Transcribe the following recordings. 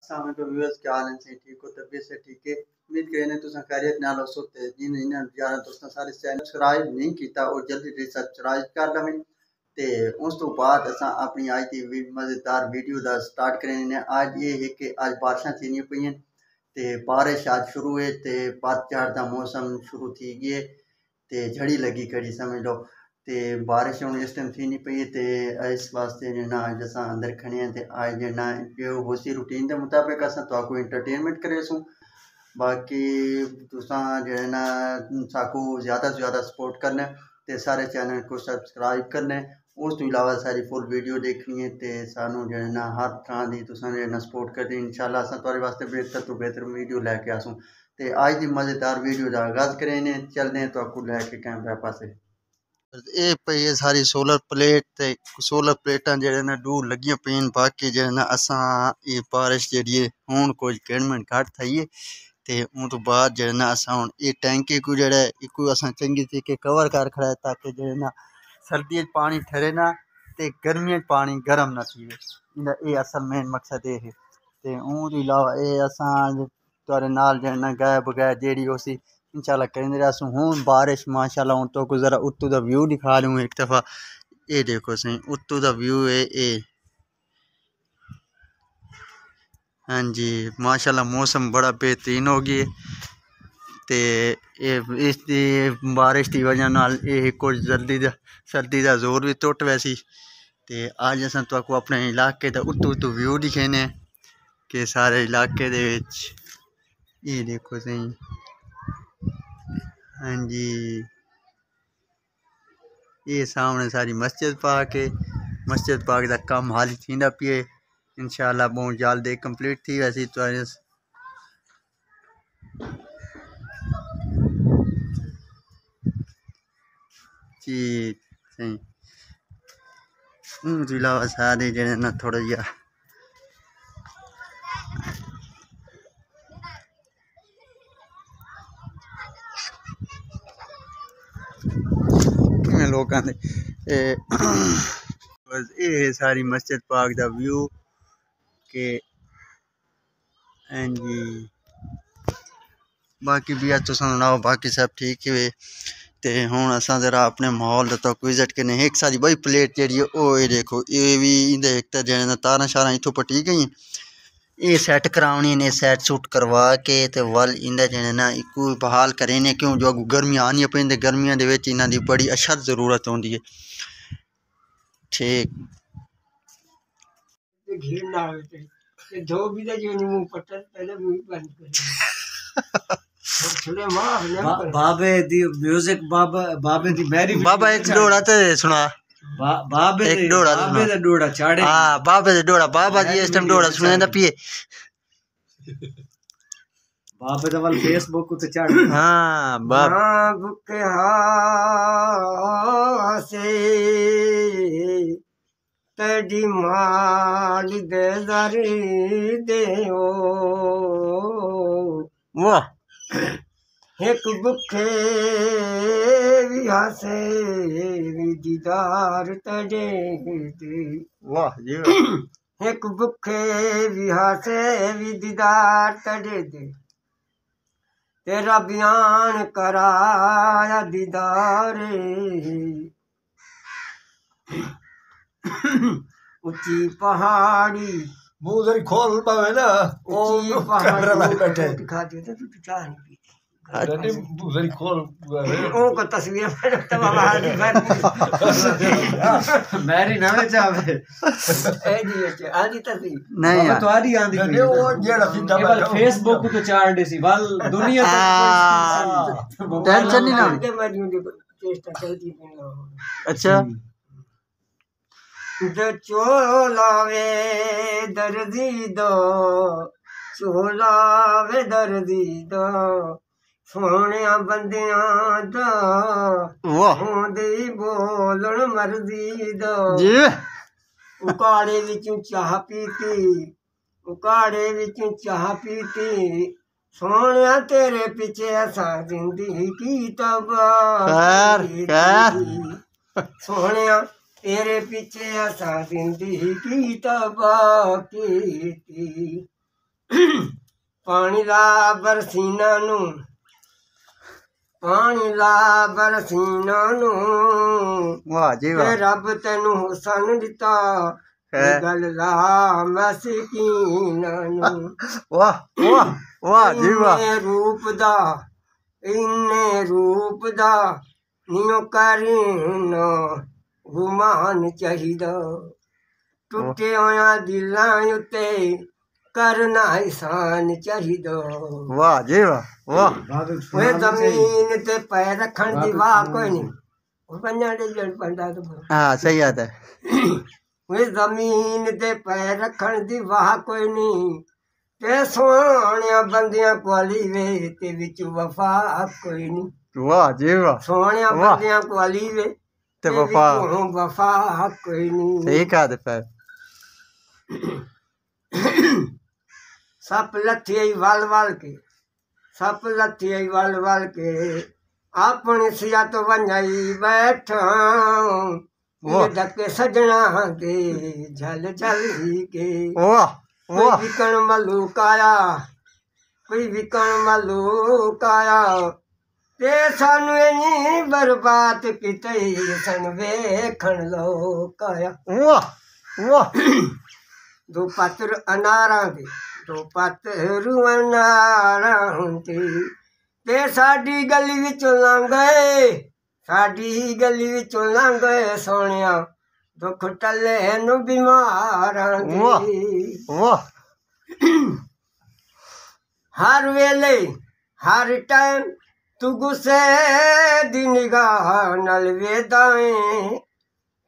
सामने तो व्यूअर्स क्या हाल है ठीक हो तबीयत से ठीक है उम्मीद करें तुम खैरियत नाल हो सुते जिन इन यार दोस्तों सारे चैनल सब्सक्राइब नहीं किया और जल्दी से सब्सक्राइब कर लवें ते उस तो बाद असा अपनी आज की मज़ेदार वीडियो दा स्टार्ट करें आज ये है कि आज बारिशां थी पई ते बारिश आज शुरू है ते पतझड़ दा मौसम शुरू थी गए ते झड़ी लगी खड़ी समझ लो ते बारिश हूँ इस टाइम थी नहीं पई ते इस वास्ते जो ना अज अस अंदर खड़े हैं ते अज जो ना जो उसी रूटीन के मुताबिक अस तो इंटरटेनमेंट करे सूँ बाकी तुसा जो है ना साकू ज़्यादा से ज़्यादा सपोर्ट करना ते सारे चैनल को सब्सक्राइब करना उस तो इलावा सारी फुल वीडियो देखनी है ते सानू जो है ना हर तरह की तुसा जो है ना सपोर्ट करनी इंशाल्लाह अस तुहाडे वास्ते बेहतर तो बेहतर वीडियो लैके आसूँ ते अज की मज़ेदार वीडियो का आगाज़ करें चलते हैं तो आपको लैके कैमरा पासे ये पई है सारी सोलर प्लेट ते सोलर प्लेटा जेह्ड़े ना दूर लगियां पेन बाकी जेह्ड़े ना असां ये बारिश जेह्ड़ी है हुण कुछ गिड़मन घट थई है ते उन तो बाद जेह्ड़े ना असां हुण ये टैंकी को जेह्ड़ा इको असां चंगी तरीके कवर कर खड़ा है ताकि जेह्ड़े ना सर्दियों पानी ठहरे ना ते गर्मियों पानी गर्म ना थी इंदा ये असल मेन मकसद ये है ते उन तो इलावा ये असां तुहाडे नाल जेह्ड़े ना गाय बगैर जेह्ड़ी उसी इंशाल्लाह करेंगे रहसूँ हूँ बारिश माशाल्लाह हूँ तो को ज़रा उत्तू का व्यू दिखा दूँ एक दफ़ा ये देखो सही उत्तू का व्यू है ये हाँ जी माशाल्लाह मौसम बड़ा बेहतरीन हो गया ते इस बारिश की वजह नाल ये कुछ सर्दी का जोर भी टुट वैसी ते अज अस तो अपने इलाके का उत्तू उत्तू व्यू दिखेने कि सारे इलाके दे विच ये देखो सही हाँ जी ये सामने सारी मस्जिद पाक है मस्जिद पाक का कम हाल थींदा पिए इंशाल्लाह बहुत जल्द कंप्लीट थी वैसी तो जी सही इलावा सारे जने ना थोड़ा जिहा लोग ये सारी मस्जिद पाक का व्यू के हाँ जी बाकी भी अज तुस सुनाओ बाकी सब ठीक है ते हुण असां जरा अपने माहौल तक विजिट करने एक सारी बड़ी प्लेट जी ये देखो ये भी इंदे एक तो जो तारा शारा इतों पटी गई ये सैट करानी ने सैट सूट करवा के ते वल इंदे जो ना इको बहाल करें क्यों जो गर्मियां आनियां पेंदे गर्मियां दे विच इन्हां दी बड़ी अशद जरूरत होंदी है ठीक बाबे दी म्यूजिक बाबे दी मैरी बाबा एक डोड़ा ते सुना बाबे एक डोड़ा दा डोड़ा चाड़े हां बाबे दे डोड़ा बाबा जी इस टाइम डोड़ा सुने दा पिए बाबे दा वाल फेसबुक ते चाड़े हां बाबा के हासे तेरी माल दे दरी दे वाह एक बुखे भी हासे भी दीदार तेरे दे वाह जी एक बुखे भी हासे भी दीदार तेरे दे तेरा बयान कराया दीदार ऊंची पहाड़ी मुंह जरी खोल पावे ना ऊंची पहाड़ी बैठे दिखा दे तो तू चाह नहीं पीती अरे मुंह जरी खोल ओ को तस्वीर में तो बाबा हाजी मेरी ना चाहे ए जी अच्छा आजी तस्वीर नहीं बाबा तो आदी आंदी अरे वो जेड़ा सीधा केवल फेसबुक तो चार दे सी वाल दुनिया तक टेंशन नहीं ना के मैं दी चेष्टा चलती है अच्छा चोलावे दर्दी दो चोलावे दर्दी दो सोने बंदियां दा वाह होंदी बोलन मर्दी दो जी उकाड़े विचों चाह पीती उकाड़े विचों चाह पीती सोने तेरे पीछे असा जिंदगी तबाह सोने तेरे पीछे असा जिंदगी तबाह की पानी ला बरसीना नू पानी ला बरसीना नू वाह जी वाह रब तेनू हुसन दिता गल ला मस्कीना नू वाह वाह वाह जी वाह इन्ने रूप दा नियो करना गुमान चाहिदा टुटे होया दिलां उत्ते करना एहसान चाहिदा वाह जी वाह वाह ओए जमीन ते पैर रखण दी वाह कोई नहीं ओ पंजां दे जड़ पंडा तो हाँ सही बात है ओए जमीन ते पैर रखण दी वाह कोई नहीं ते सोहणिया बंदियां कोली वे ते विच वफा कोई नहीं वाह जी वाह सोहणिया बंदियां कोली वे ते वफा वफा कोई नहीं सही कहा ते फिर सप लथी वल वल के सप लथी वल के अपनी सिया तो वंजाई बैठा धक्के सजना के झल झल के वाह कोई विकण मलूक आया कोई विकण मलूक आया ते सानू इन्नी बर्बाद किते सन वेखण लोक आया वाह वाह दो पत्र अनारा दे दो पत्र अनारा दे ते साडी गली विचों लंघ गए साडी गली विचों लंघ गए सोहणिया दुख टले नु बीमारां दे वाह हर वेले हर टाइम तू गुस्से दी निगाह नाल वेदा है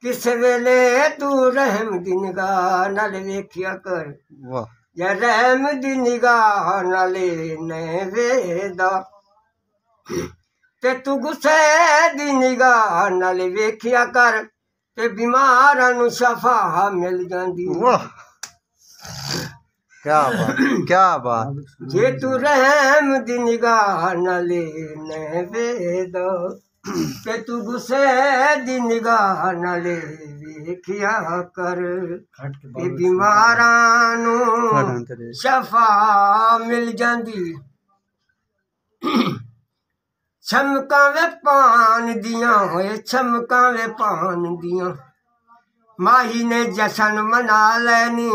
किस वेले तू रहम दी निगाह नाल वेखिया कर वाह या रहम दी निगाह नाल ने वेदा ते तू गुस्से दी निगाह नाल वेखिया कर ते बीमारां नू शफा मिल जांदी वाह क्या बात क्या बात जे तू रहम दी निगाह नाल ने वेदा ते तू गुस्से दी निगाह नाल वेखिया कर ते बीमारां नू शफा मिल जांदी छमकां वे पान दियां होए छमकां वे पान दियां माही ने जशन मना लैनी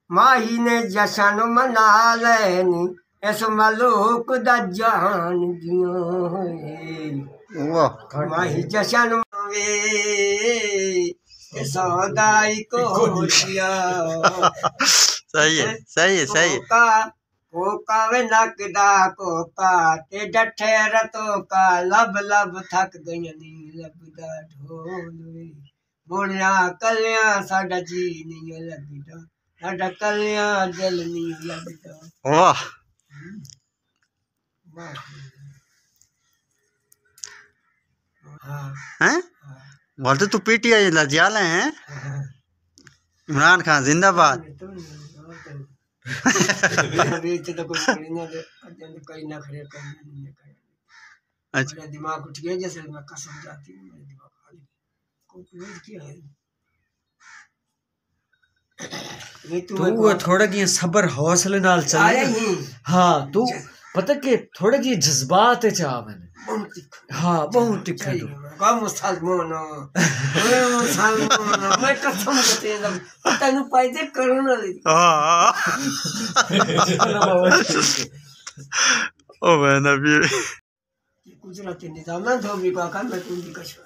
माही ने जशन मना लैनी इस मलूक दा जान दियां होए वाह माही जशन वे सौदाई को दिया सही है सही है सही है कोका वे नकदा कोका ते डठे रतो का लब लब थक गईयां नी लबदा ढोल वे मोड़िया कलिया साडा जी नहीं लगदा साडा कलिया दिल नहीं लगदा वाह हैं बोलते तू पीटीआई लज्जाल हैं इमरान खान जिंदाबाद अच्छा दिमाग उठ गया जैसे मैं कसम जाती हूँ मेरे दिमाग खाली किया है तू थोड़ा की सबर हौसले नाल चले हाँ तू पता के थोड़े की जज्बात है चाह मैंने हाँ बहुत तिखा तू मुसलमान मैं कसम करते हैं तेनू पैदे करना ले ओ मैं नबी गुजराती निजाम ना धोबी का काम मैं तुम दी कशवा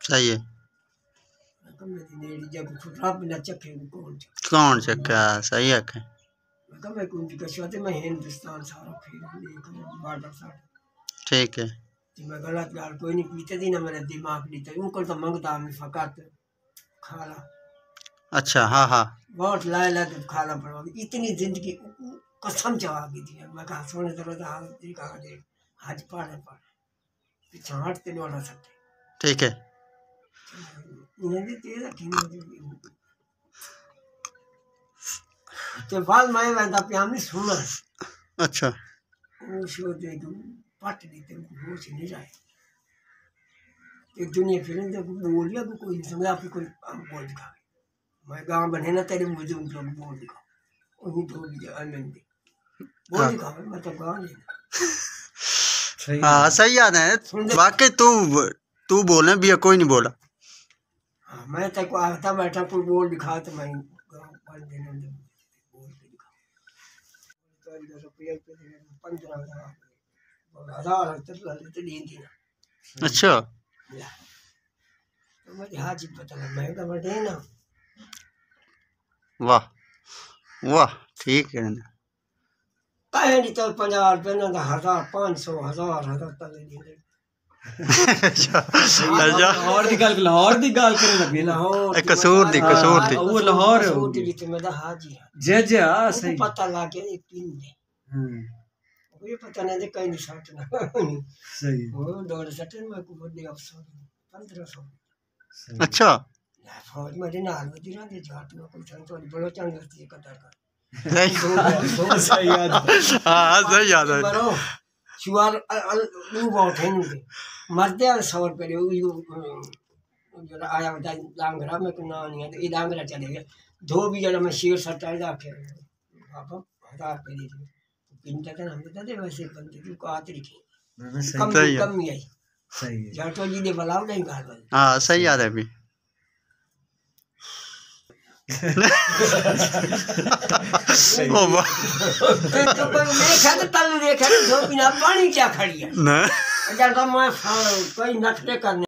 सही है कौन चक्का सही है मैं हिंदुस्तान सारा फिर बॉर्डर सारा ठीक है मैं गलत गाल कोई नहीं पीते थी ना मेरा दिमाग नहीं था उनको तो मंगता मैं फकात खाला अच्छा हाँ हाँ बहुत लाए ला तो खाला पड़ा इतनी जिंदगी कसम चढ़ा की थी मैं कहा सोने जरूरत हाथ पाड़े पीछे हटते नहीं उड़ा सकते ठीक है तो बाल माए वैदा प्यामी सुना अच्छा वो शो दे दूं पट देते होश नहीं जाए एक दुनिया फिर बोल दिया कोई नहीं समझा आपको कोई बोल दिखा मैं गाँव बने ना तेरे मुझे उनको बोल दिखा उन्हीं धोबी आनंद बोल दिखा मतलब गाँव हाँ सही याद है वाकई तू बोले भी कोई नहीं बोला हाँ मैं तक आता बैठा कोई बोल दिखा तो मैं बोल दिखा तो रुपये 15,000 अच्छा तो मुझे हाँ जी पता लगा मैं तो बटे ना वाह वाह ठीक है ना कहीं तो 50 रुपये ना 1,000 500 1,000 तक दे अच्छा अच्छा लाहौर दी गल करे लगे लाहौर कसूर दी वो लाहौर जिते मैं हाजी जे जे आ सही पता लग गया एक पिन दे ये पता नहीं दे कहीं नहीं सटना सही वो दौड़ सटन में को बड़े अफसर 1500 अच्छा फौज में नाल वजी ना दे जाट में कोई संतो बड़ो चंग थी कदर का सही याद हाँ सही याद है बरो शुआर लू बहुत है नहीं मरते 100 रुपए जो आया बता लांगरा में को ना नहीं है तो ये लांगरा चले गया दो भी जरा मैं शेर सटाई रखे बाबा 1000 रुपए दे पिन तक हम बता दे वैसे बंदे की को आतरी की कम ही आई सही है जाटो जी ने बुलाओ नहीं गाल वाले हाँ सही याद है भी ओ वाह तो कोई देखा तो तल देखा तो बिना पानी क्या खड़ी है ना अगर तो मैं कोई नखरे करने